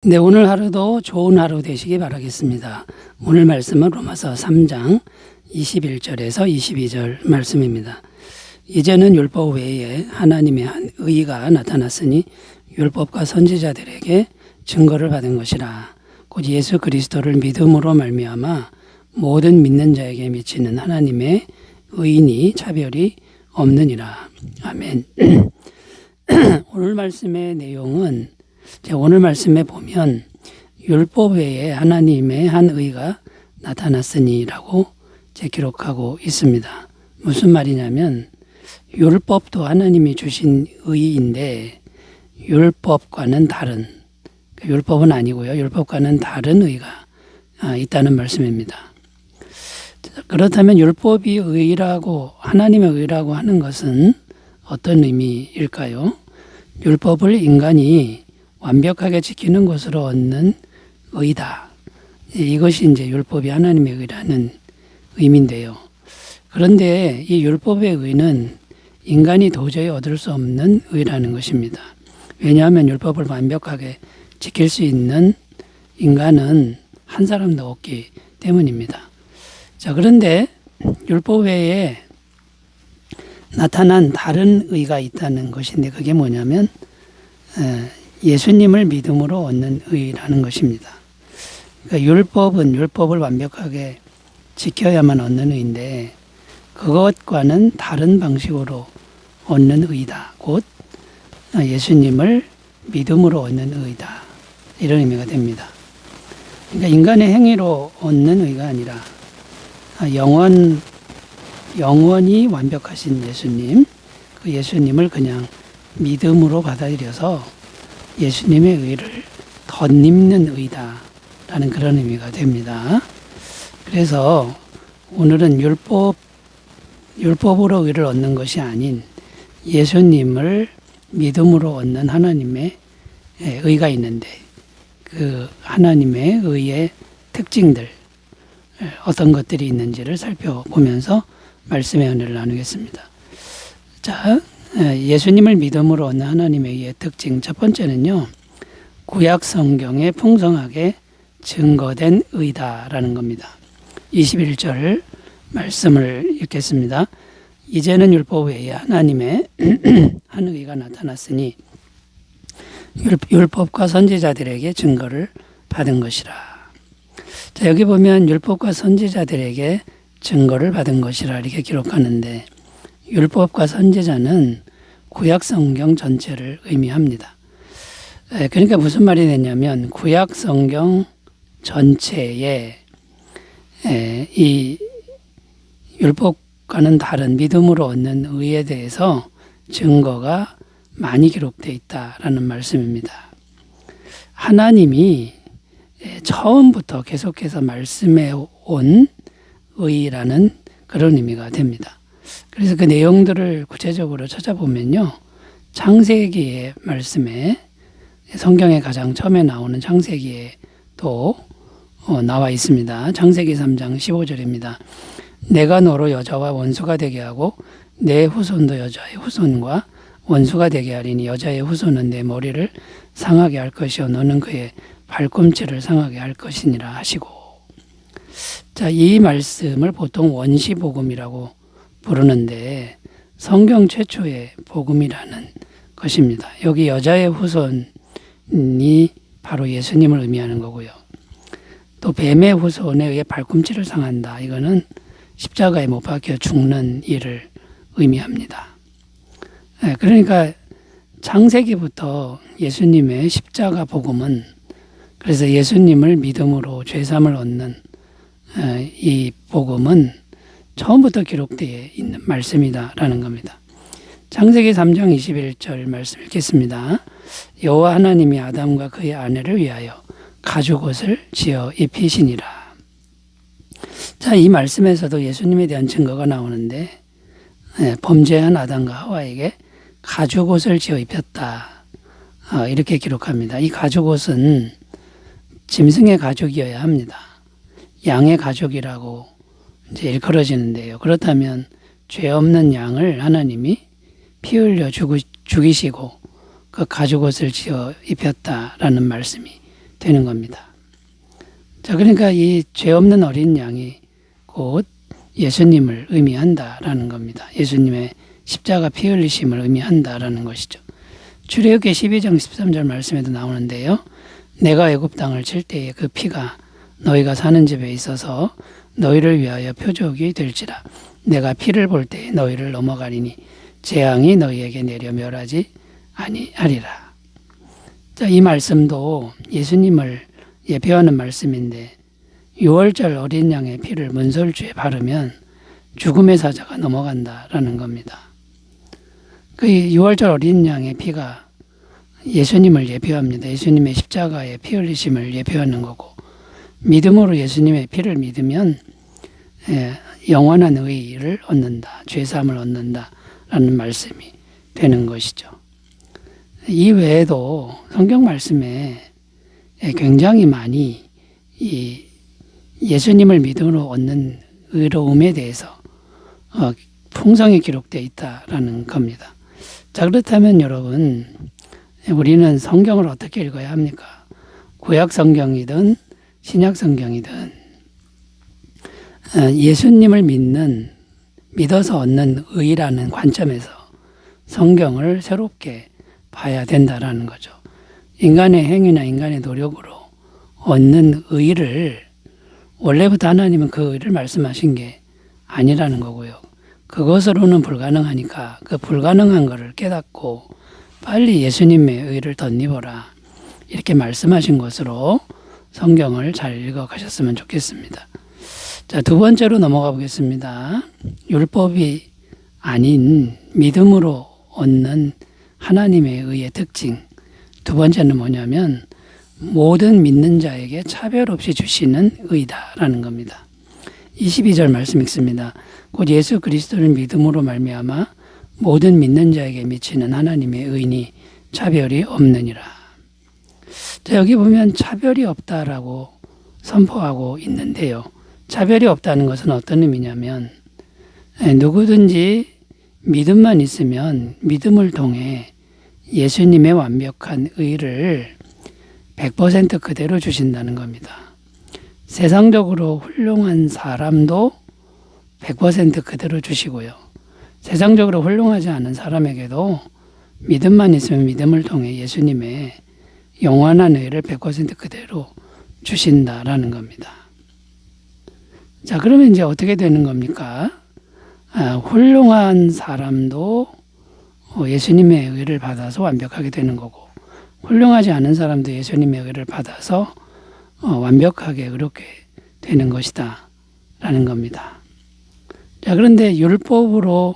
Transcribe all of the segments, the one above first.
네, 오늘 하루도 좋은 하루 되시기 바라겠습니다. 오늘 말씀은 로마서 3장 21절에서 22절 말씀입니다. 이제는 율법 외에 하나님의 한 의가 나타났으니 율법과 선지자들에게 증거를 받은 것이라. 곧 예수 그리스도를 믿음으로 말미암아 모든 믿는 자에게 미치는 하나님의 의인이 차별이 없느니라. 아멘. 오늘 말씀의 내용은 오늘 말씀에 보면 율법 외에 하나님의 한 의가 나타났으니라고 기록하고 있습니다. 무슨 말이냐면 율법도 하나님이 주신 의인데 율법과는 다른, 율법은 아니고요. 율법과는 다른 의가 있다는 말씀입니다. 그렇다면 율법이 의라고, 하나님의 의라고 하는 것은 어떤 의미일까요? 율법을 인간이 완벽하게 지키는 것으로 얻는 의다. 이것이 이제 율법이 하나님의 의라는 의미인데요. 그런데 이 율법의 의는 인간이 도저히 얻을 수 없는 의라는 것입니다. 왜냐하면 율법을 완벽하게 지킬 수 있는 인간은 한 사람도 없기 때문입니다. 자, 그런데 율법 외에 나타난 다른 의가 있다는 것인데 그게 뭐냐면 예수님을 믿음으로 얻는 의라는 것입니다. 그러니까 율법은 율법을 완벽하게 지켜야만 얻는 의인데 그것과는 다른 방식으로 얻는 의다. 곧 예수님을 믿음으로 얻는 의다. 이런 의미가 됩니다. 그러니까 인간의 행위로 얻는 의가 아니라 영원히 완벽하신 예수님, 그 예수님을 그냥 믿음으로 받아들여서 예수님의 의를 덧입는 의다라는 그런 의미가 됩니다. 그래서 오늘은 율법으로 의를 얻는 것이 아닌 예수님을 믿음으로 얻는 하나님의 의가 있는데 그 하나님의 의의 특징들 어떤 것들이 있는지를 살펴보면서 말씀의 은혜를 나누겠습니다. 자, 예수님을 믿음으로 얻는 하나님의 의의 특징 첫 번째는요. 구약 성경에 풍성하게 증거된 의다라는 겁니다. 21절 말씀을 읽겠습니다. 이제는 율법 외에 하나님의 한 의가 나타났으니 율법과 선지자들에게 증거를 받은 것이라. 자, 여기 보면 율법과 선지자들에게 증거를 받은 것이라 이렇게 기록하는데 율법과 선지자는 구약 성경 전체를 의미합니다. 그러니까 무슨 말이 되냐면 구약 성경 전체에 이 율법과는 다른 믿음으로 얻는 의에 대해서 증거가 많이 기록되어 있다라는 말씀입니다. 하나님이 처음부터 계속해서 말씀해 온 의라는 그런 의미가 됩니다. 그래서 그 내용들을 구체적으로 찾아보면요. 창세기의 말씀에 성경에 가장 처음에 나오는 창세기에 또 나와 있습니다. 창세기 3장 15절입니다. 내가 너로 여자와 원수가 되게 하고 내 후손도 여자의 후손과 원수가 되게 하리니 여자의 후손은 내 머리를 상하게 할 것이요 너는 그의 발꿈치를 상하게 할 것이니라 하시고. 자, 이 말씀을 보통 원시복음이라고 부르는데 성경 최초의 복음이라는 것입니다. 여기 여자의 후손이 바로 예수님을 의미하는 거고요. 또 뱀의 후손에 의해 발꿈치를 상한다. 이거는 십자가에 못 박혀 죽는 일을 의미합니다. 그러니까 창세기부터 예수님의 십자가 복음은 그래서 예수님을 믿음으로 죄사함을 얻는 이 복음은 처음부터 기록되어 있는 말씀이다라는 겁니다. 창세기 3장 21절 말씀 읽겠습니다. 여호와 하나님이 아담과 그의 아내를 위하여 가죽옷을 지어 입히시니라. 자, 이 말씀에서도 예수님에 대한 증거가 나오는데 범죄한 아담과 하와에게 가죽옷을 지어 입혔다. 이렇게 기록합니다. 이 가죽옷은 짐승의 가죽이어야 합니다. 양의 가죽이라고 이제 일컬어지는데요. 그렇다면 죄 없는 양을 하나님이 피 흘려 죽이시고 그 가죽옷을 지어 입혔다라는 말씀이 되는 겁니다. 자, 그러니까 이 죄 없는 어린 양이 곧 예수님을 의미한다라는 겁니다. 예수님의 십자가 피 흘리심을 의미한다라는 것이죠. 출애굽기 12장 13절 말씀에도 나오는데요. 내가 애굽 땅을 칠 때에 그 피가 너희가 사는 집에 있어서 너희를 위하여 표적이 될지라. 내가 피를 볼 때에 너희를 넘어가리니 재앙이 너희에게 내려 멸하지 아니하리라. 자, 이 말씀도 예수님을 예표하는 말씀인데 6월절 어린 양의 피를 문설주에 바르면 죽음의 사자가 넘어간다라는 겁니다. 그 6월절 어린 양의 피가 예수님을 예표합니다. 예수님의 십자가의 피 흘리심을 예표하는 거고, 믿음으로 예수님의 피를 믿으면 영원한 의를 얻는다, 죄사함을 얻는다라는 말씀이 되는 것이죠. 이 외에도 성경 말씀에 굉장히 많이 이 예수님을 믿음으로 얻는 의로움에 대해서 풍성히 기록되어 있다라는 겁니다. 자, 그렇다면 여러분, 우리는 성경을 어떻게 읽어야 합니까? 구약 성경이든 신약 성경이든 예수님을 믿어서 얻는 의라는 관점에서 성경을 새롭게 봐야 된다라는 거죠. 인간의 행위나 인간의 노력으로 얻는 의를 원래부터 하나님은 그 의를 말씀하신 게 아니라는 거고요. 그것으로는 불가능하니까 그 불가능한 것을 깨닫고 빨리 예수님의 의를 덧입어라, 이렇게 말씀하신 것으로 성경을 잘 읽어가셨으면 좋겠습니다. 자, 두 번째로 넘어가 보겠습니다. 율법이 아닌 믿음으로 얻는 하나님의 의의 특징. 두 번째는 뭐냐면 모든 믿는 자에게 차별 없이 주시는 의다라는 겁니다. 22절 말씀 읽습니다. 곧 예수 그리스도를 믿음으로 말미암아 모든 믿는 자에게 미치는 하나님의 의니 차별이 없느니라. 자, 여기 보면 차별이 없다라고 선포하고 있는데요. 차별이 없다는 것은 어떤 의미냐면 누구든지 믿음만 있으면 믿음을 통해 예수님의 완벽한 의를 100% 그대로 주신다는 겁니다. 세상적으로 훌륭한 사람도 100% 그대로 주시고요. 세상적으로 훌륭하지 않은 사람에게도 믿음만 있으면 믿음을 통해 예수님의 영원한 의를 100% 그대로 주신다라는 겁니다. 자, 그러면 이제 어떻게 되는 겁니까? 훌륭한 사람도 예수님의 의를 받아서 완벽하게 되는 거고, 훌륭하지 않은 사람도 예수님의 의를 받아서 완벽하게 의롭게 되는 것이다 라는 겁니다. 자, 그런데 율법으로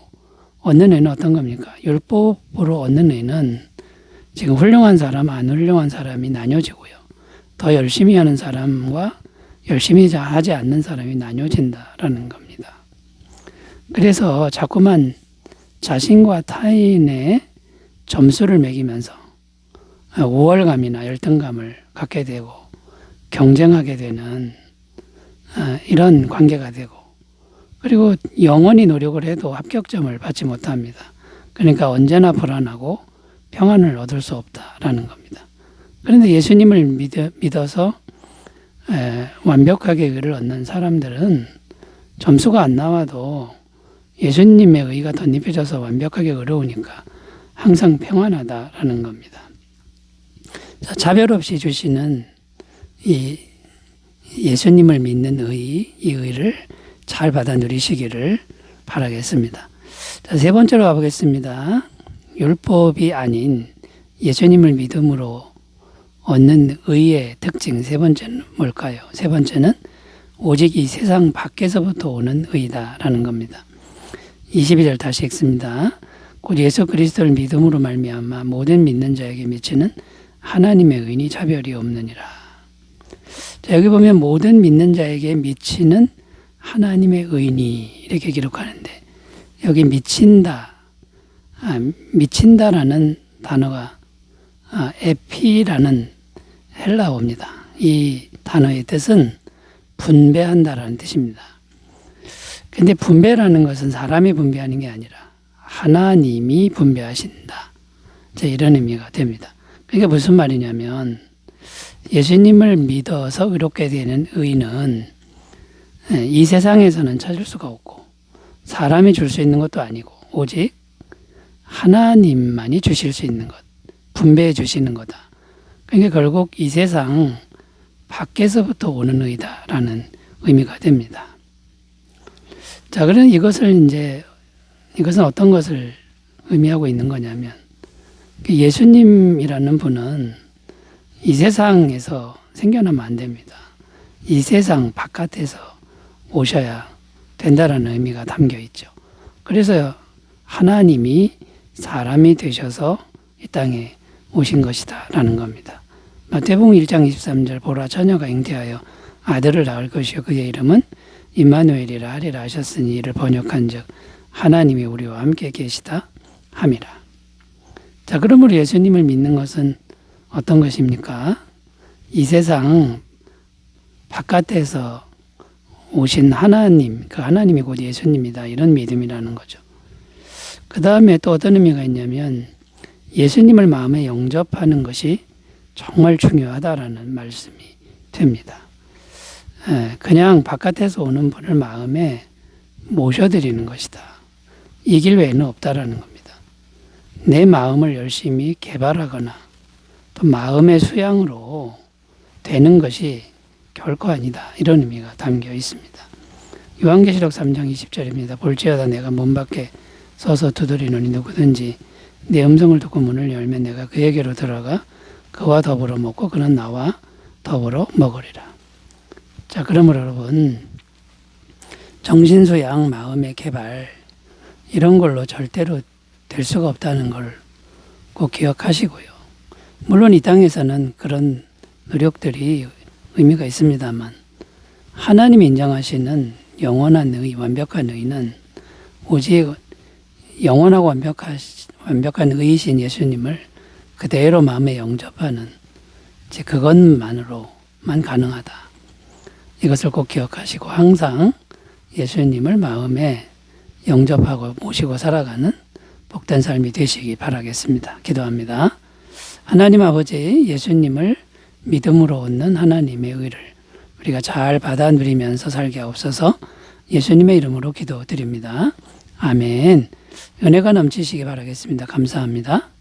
얻는 의는 어떤 겁니까? 율법으로 얻는 의는 지금 훌륭한 사람, 안 훌륭한 사람이 나뉘어지고요. 더 열심히 하는 사람과 열심히 하지 않는 사람이 나뉘어진다라는 겁니다. 그래서 자꾸만 자신과 타인의 점수를 매기면서 우월감이나 열등감을 갖게 되고 경쟁하게 되는 이런 관계가 되고, 그리고 영원히 노력을 해도 합격점을 받지 못합니다. 그러니까 언제나 불안하고 평안을 얻을 수 없다라는 겁니다. 그런데 예수님을 믿어서 완벽하게 의를 얻는 사람들은 점수가 안 나와도 예수님의 의가 덧입혀져서 완벽하게 의로우니까 항상 평안하다라는 겁니다. 자, 차별 없이 주시는 이 예수님을 믿는 이 의를 잘 받아 누리시기를 바라겠습니다. 자, 세 번째로 가보겠습니다. 율법이 아닌 예수님을 믿음으로 얻는 의의 특징 세 번째는 뭘까요? 세 번째는 오직 이 세상 밖에서부터 오는 의다라는 겁니다. 22절 다시 읽습니다. 곧 예수 그리스도를 믿음으로 말미암아 모든 믿는 자에게 미치는 하나님의 의니 차별이 없느니라. 자, 여기 보면 모든 믿는 자에게 미치는 하나님의 의니 이렇게 기록하는데, 여기 미친다라는 단어가 에피라는 헬라어입니다. 이 단어의 뜻은 분배한다라는 뜻입니다. 근데 분배라는 것은 사람이 분배하는 게 아니라 하나님이 분배하신다. 자, 이런 의미가 됩니다. 그러니까 무슨 말이냐면 예수님을 믿어서 의롭게 되는 의는 이 세상에서는 찾을 수가 없고 사람이 줄 수 있는 것도 아니고 오직 하나님만이 주실 수 있는 것, 분배해 주시는 거다. 그러니까 결국 이 세상 밖에서부터 오는 의다라는 의미가 됩니다. 자, 그럼 이것은 어떤 것을 의미하고 있는 거냐면 예수님이라는 분은 이 세상에서 생겨나면 안 됩니다. 이 세상 바깥에서 오셔야 된다라는 의미가 담겨 있죠. 그래서 하나님이 사람이 되셔서 이 땅에 오신 것이다라는 겁니다. 마태복음 1장 23절 보라 처녀가 잉태하여 아들을 낳을 것이요 그의 이름은 임마누엘이라 하리라 하셨으니 이를 번역한즉 하나님이 우리와 함께 계시다 함이라. 자, 그러므로 예수님을 믿는 것은 어떤 것입니까? 이 세상 바깥에서 오신 하나님, 그 하나님이 곧 예수님이다. 이런 믿음이라는 거죠. 그 다음에 또 어떤 의미가 있냐면 예수님을 마음에 영접하는 것이 정말 중요하다라는 말씀이 됩니다. 그냥 바깥에서 오는 분을 마음에 모셔드리는 것이다. 이 길 외에는 없다라는 겁니다. 내 마음을 열심히 개발하거나 또 마음의 수양으로 되는 것이 결코 아니다. 이런 의미가 담겨 있습니다. 요한계시록 3장 20절입니다. 볼지어다 내가 문 밖에 서서 두드리노니 누구든지 내 음성을 듣고 문을 열면 내가 그에게로 들어가 그와 더불어 먹고 그는 나와 더불어 먹으리라. 자, 그러므로 여러분 정신수양, 마음의 개발 이런 걸로 절대로 될 수가 없다는 걸 꼭 기억하시고요. 물론 이 땅에서는 그런 노력들이 의미가 있습니다만 하나님이 인정하시는 영원한 의, 완벽한 의는 오직 영원하고 완벽한 의이신 예수님을 그대로 마음에 영접하는 그것만으로만 가능하다. 이것을 꼭 기억하시고 항상 예수님을 마음에 영접하고 모시고 살아가는 복된 삶이 되시기 바라겠습니다. 기도합니다. 하나님 아버지, 예수님을 믿음으로 얻는 하나님의 의를 우리가 잘 받아 누리면서 살게 하옵소서. 예수님의 이름으로 기도드립니다. 아멘. 은혜가 넘치시기 바라겠습니다. 감사합니다.